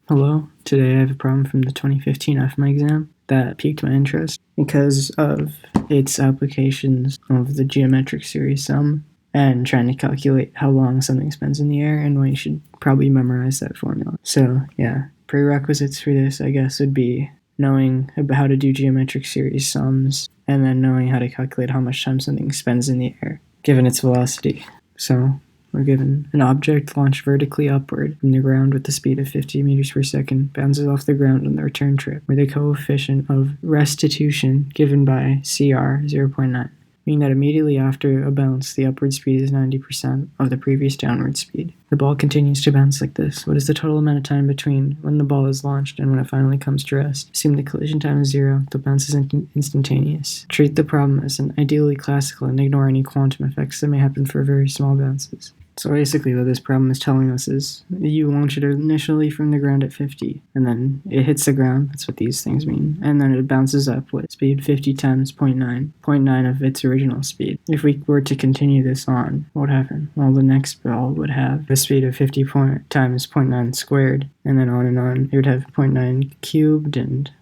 Hello, today I have a problem from the 2015 FMA exam that piqued my interest because of its applications of the geometric series sum and trying to calculate how long something spends in the air and when you should probably memorize that formula. So yeah, prerequisites for this I guess would be knowing about how to do geometric series sums and then knowing how to calculate how much time something spends in the air given its velocity. So we're given an object launched vertically upward from the ground with the speed of 50 meters per second, bounces off the ground on the return trip, with a coefficient of restitution given by CR 0.9, meaning that immediately after a bounce, the upward speed is 90% of the previous downward speed. The ball continues to bounce like this. What is the total amount of time between when the ball is launched and when it finally comes to rest? Assume the collision time is 0, the bounce is instantaneous. Treat the problem as an ideally classical and ignore any quantum effects that may happen for very small bounces. So basically what this problem is telling us is you launch it initially from the ground at 50, and then it hits the ground, that's what these things mean, and then it bounces up with speed 50 times 0.9 of its original speed. If we were to continue this on, what would happen? Well, the next ball would have a speed of 50 times 0.9 squared, and then on and on. It would have 0.9 cubed, and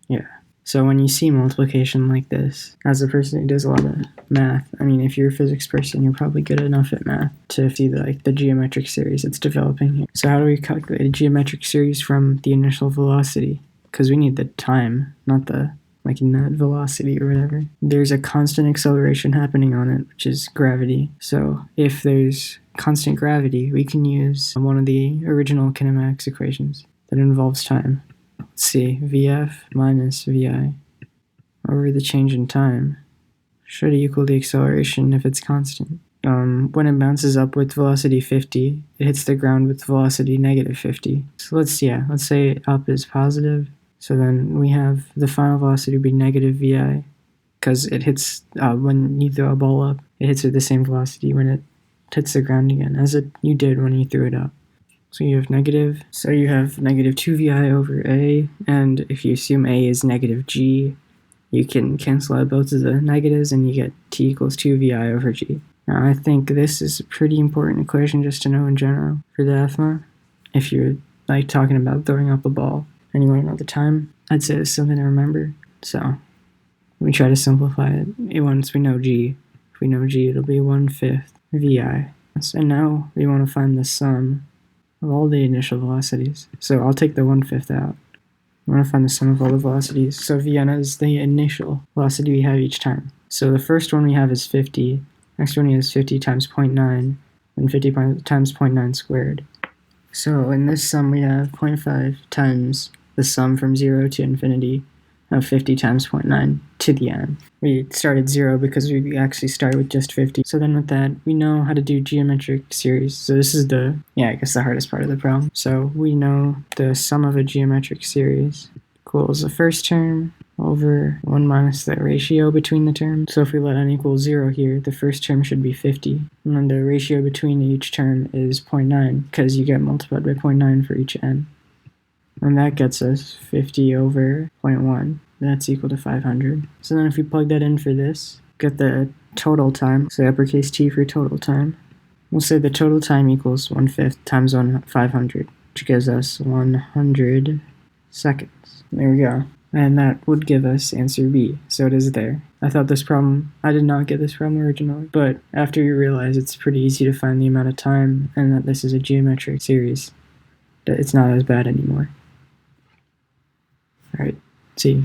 yeah. So when you see multiplication like this, as a person who does a lot of math, I mean, if you're a physics person, you're probably good enough at math to see the geometric series that's developing here. So how do we calculate a geometric series from the initial velocity? Because we need the time, not the net velocity or whatever. There's a constant acceleration happening on it, which is gravity. So if there's constant gravity, we can use one of the original kinematics equations that involves time. Let's see, Vf minus Vi over the change in time should equal the acceleration if it's constant. When it bounces up with velocity 50, it hits the ground with velocity negative 50. So let's say up is positive. So then we have the final velocity would be negative Vi because it hits, when you throw a ball up, it hits at the same velocity when it hits the ground again as you did when you threw it up. So you have negative 2 Vi over A, and if you assume A is negative G, you can cancel out both of the negatives and you get T equals 2 Vi over G. Now I think this is a pretty important equation just to know in general for the FMA. If you're talking about throwing up a ball and you want to know the time, I'd say it's something to remember. So we try to simplify it. Once we know G, if we know G, it'll be 1/5 Vi. And now we want to find the sum of all the initial velocities. So I'll take the 1/5 out. I want to find the sum of all the velocities. So Vienna is the initial velocity we have each time. So the first one we have is 50. Next one is 50 times 0.9, and 50 times 0.9 squared. So in this sum we have 0.5 times the sum from 0 to infinity of 50 times 0.9 to the n. We started 0 because we actually started with just 50. So then with that, we know how to do geometric series. So this is the hardest part of the problem. So we know the sum of a geometric series equals the first term over 1 minus the ratio between the terms. So if we let n equal 0 here, the first term should be 50. And then the ratio between each term is 0.9 because you get multiplied by 0.9 for each n. And that gets us 50 over 0.1. That's equal to 500. So then if we plug that in for this, get the total time, say uppercase T for total time. We'll say the total time equals 1/5 times 500, which gives us 100 seconds. There we go. And that would give us answer B. So it is there. I did not get this problem originally, but after you realize it's pretty easy to find the amount of time and that this is a geometric series, it's not as bad anymore. Alright, see you.